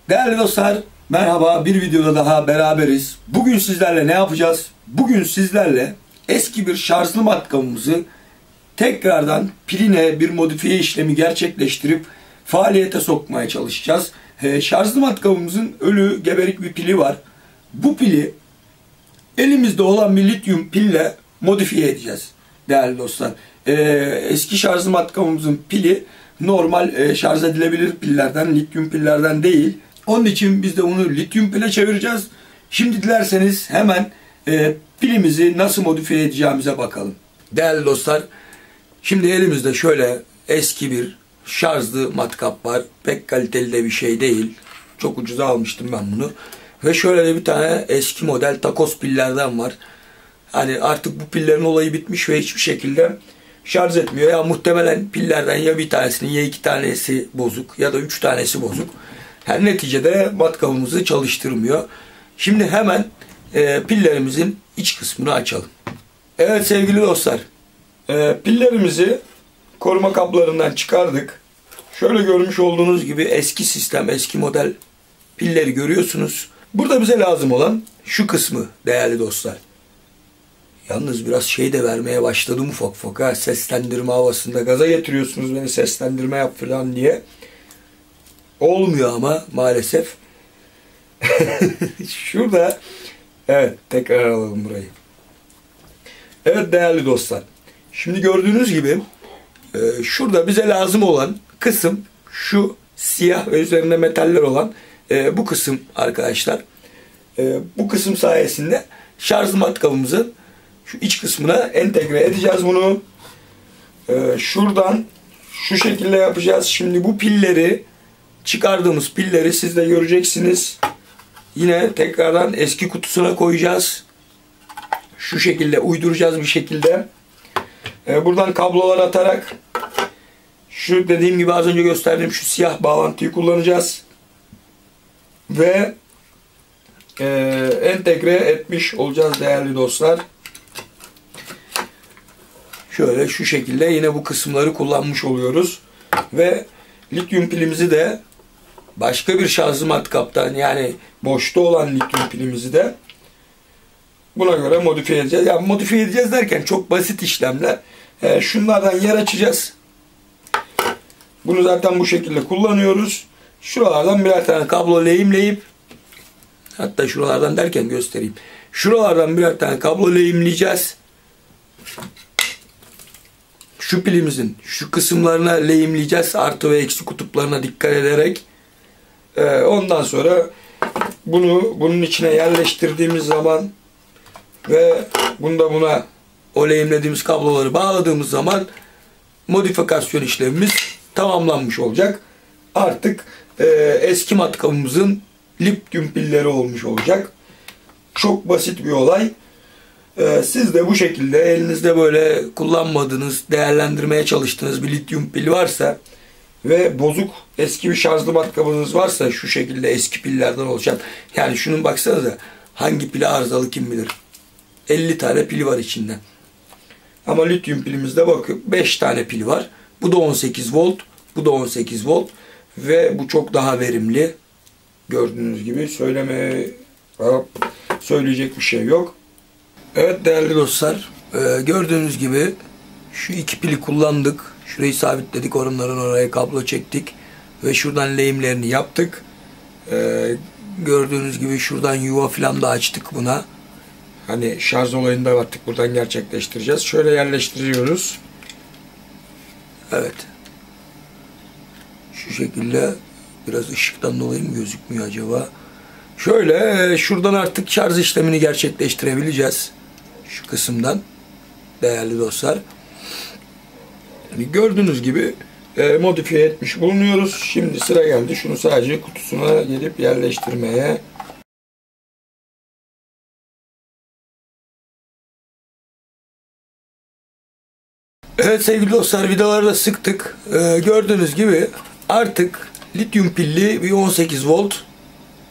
Değerli dostlar, merhaba. Bir videoda daha beraberiz. Bugün sizlerle ne yapacağız? Bugün sizlerle eski bir şarjlı matkabımızı tekrardan piline bir modifiye işlemi gerçekleştirip faaliyete sokmaya çalışacağız. Şarjlı matkabımızın ölü geberik bir pili var. Bu pili elimizde olan bir lityum pille modifiye edeceğiz değerli dostlar. Eski şarjlı matkabımızın pili normal şarj edilebilir pillerden, lityum pillerden değil. Onun için biz de onu lityum pile çevireceğiz. Şimdi dilerseniz hemen pilimizi nasıl modifiye edeceğimize bakalım. Değerli dostlar, şimdi elimizde şöyle eski bir şarjlı matkap var. Pek kaliteli de bir şey değil. Çok ucuza almıştım ben bunu. Ve şöyle de bir tane eski model takoz pillerden var. Hani artık bu pillerin olayı bitmiş ve hiçbir şekilde şarj etmiyor. Ya muhtemelen pillerden ya bir tanesinin ya iki tanesi bozuk ya da üç tanesi bozuk. Her neticede matkabımızı çalıştırmıyor. Şimdi hemen pillerimizin iç kısmını açalım. Evet sevgili dostlar, pillerimizi koruma kablarından çıkardık. Şöyle görmüş olduğunuz gibi eski sistem, eski model pilleri görüyorsunuz. Burada bize lazım olan şu kısmı değerli dostlar. Yalnız biraz şey de vermeye başladım ufak ufak ha. Seslendirme havasında gaza getiriyorsunuz beni, seslendirme yap falan diye. Olmuyor ama maalesef. Şurada, evet tekrar alalım burayı. Evet değerli dostlar. Şimdi gördüğünüz gibi şurada bize lazım olan kısım şu siyah ve üzerinde metaller olan bu kısım arkadaşlar. Bu kısım sayesinde şarj matkabımızın şu iç kısmına entegre edeceğiz bunu. Şuradan şu şekilde yapacağız. Şimdi bu pilleri, çıkardığımız pilleri siz de göreceksiniz. Yine tekrardan eski kutusuna koyacağız. Şu şekilde uyduracağız bir şekilde. Buradan kablolar atarak şu dediğim gibi az önce gösterdiğim şu siyah bağlantıyı kullanacağız. Ve entegre etmiş olacağız değerli dostlar. Şöyle şu şekilde yine bu kısımları kullanmış oluyoruz. Ve lityum pilimizi de başka bir şarjlı matkaptan, yani boşta olan lityum pilimizi de buna göre modifiye edeceğiz. Yani modifiye edeceğiz derken çok basit işlemler. Şunlardan yer açacağız. Bunu zaten bu şekilde kullanıyoruz. Şuralardan birer tane kablo lehimleyip, hatta şuralardan derken göstereyim. Şuralardan birer tane kablo lehimleyeceğiz. Şu pilimizin şu kısımlarına lehimleyeceğiz. Artı ve eksi kutuplarına dikkat ederek. Ondan sonra bunun içine yerleştirdiğimiz zaman ve buna o lehimlediğimiz kabloları bağladığımız zaman modifikasyon işlemimiz tamamlanmış olacak. Artık eski matkabımızın lityum pilleri olmuş olacak. Çok basit bir olay. Siz de bu şekilde elinizde böyle kullanmadığınız, değerlendirmeye çalıştığınız bir lityum pil varsa ve bozuk eski bir şarjlı matkabınız varsa, şu şekilde eski pillerden oluşan, yani şunun baksanıza hangi pili arızalı kim bilir. 50 tane pili var içinde. Ama lityum pilimizde bakın 5 tane pili var. Bu da 18 volt, bu da 18 volt ve bu çok daha verimli. Gördüğünüz gibi söyleyecek bir şey yok. Evet değerli dostlar, gördüğünüz gibi şu iki pili kullandık. Şurayı sabitledik, onların oraya kablo çektik ve şuradan lehimlerini yaptık. Gördüğünüz gibi şuradan yuva falan da açtık buna. Hani şarj olayını da artık buradan gerçekleştireceğiz. Şöyle yerleştiriyoruz. Evet. Şu şekilde, biraz ışıktan dolayı mı gözükmüyor acaba? Şöyle şuradan artık şarj işlemini gerçekleştirebileceğiz. Şu kısımdan değerli dostlar. Gördüğünüz gibi modifiye etmiş bulunuyoruz. Şimdi sıra geldi şunu sadece kutusuna gelip yerleştirmeye. Evet sevgili dostlar, vidaları da sıktık. Gördüğünüz gibi artık lityum pilli bir 18 volt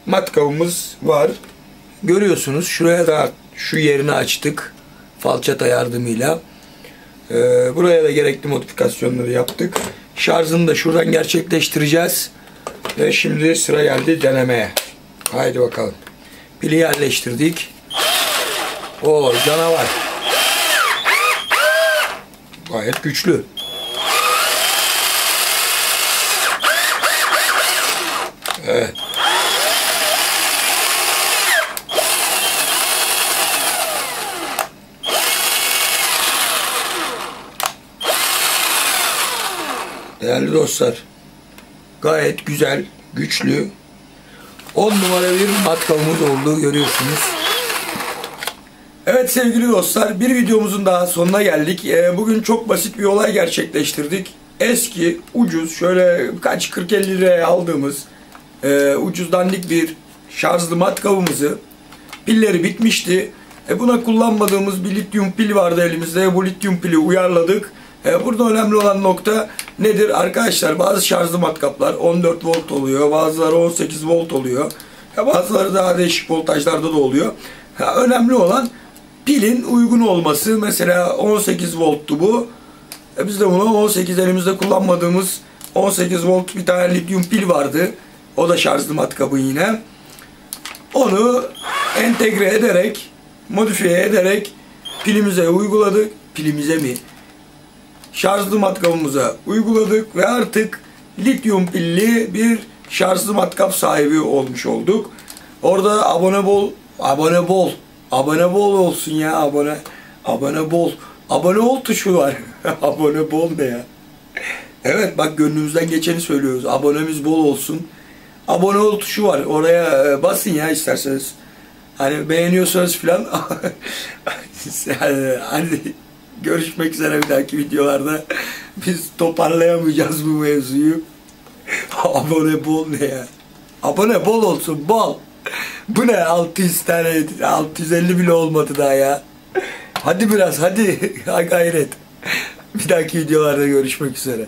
matkabımız var. Görüyorsunuz şuraya da şu yerini açtık falçata yardımıyla. Buraya da gerekli modifikasyonları yaptık. Şarjını da şuradan gerçekleştireceğiz. Ve şimdi sıra geldi denemeye. Haydi bakalım. Pili yerleştirdik. O canavar. Gayet güçlü. Evet. Değerli dostlar, gayet güzel, güçlü, 10 numara bir matkabımız olduğu görüyorsunuz. Evet sevgili dostlar, bir videomuzun daha sonuna geldik. Bugün çok basit bir olay gerçekleştirdik. Eski, ucuz, şöyle kaç 40-50 liraya aldığımız ucuz dandik bir şarjlı matkabımızı, pilleri bitmişti. Buna kullanmadığımız bir lityum pil vardı elimizde. Bu lityum pili uyarladık. Burada önemli olan nokta nedir? Arkadaşlar bazı şarjlı matkaplar 14 volt oluyor. Bazıları 18 volt oluyor. Bazıları daha değişik voltajlarda da oluyor. Önemli olan pilin uygun olması. Mesela 18 volttu bu. Biz de bunu 18 elimizde kullanmadığımız 18 volt bir tane lityum pil vardı. O da şarjlı matkabı yine. Onu entegre ederek, modifiye ederek pilimize uyguladık. Pilimize mi? Şarjlı matkabımıza uyguladık ve artık lityum pilli bir şarjlı matkap sahibi olmuş olduk. Orada abone bol olsun ya, abone ol tuşu var. Abone bol ne ya? Evet bak, gönlümüzden geçeni söylüyoruz. Abonemiz bol olsun. Abone ol tuşu var. Oraya basın ya isterseniz. Hani beğeniyorsanız filan. Hani görüşmek üzere bir dahaki videolarda. Biz toparlayamayacağız bu mevzuyu. Abone bol ne ya? Abone bol olsun, bol. Bu ne? 600 tane, 650 bile olmadı daha ya. Hadi biraz, hadi. Gayret. Bir dahaki videolarda görüşmek üzere.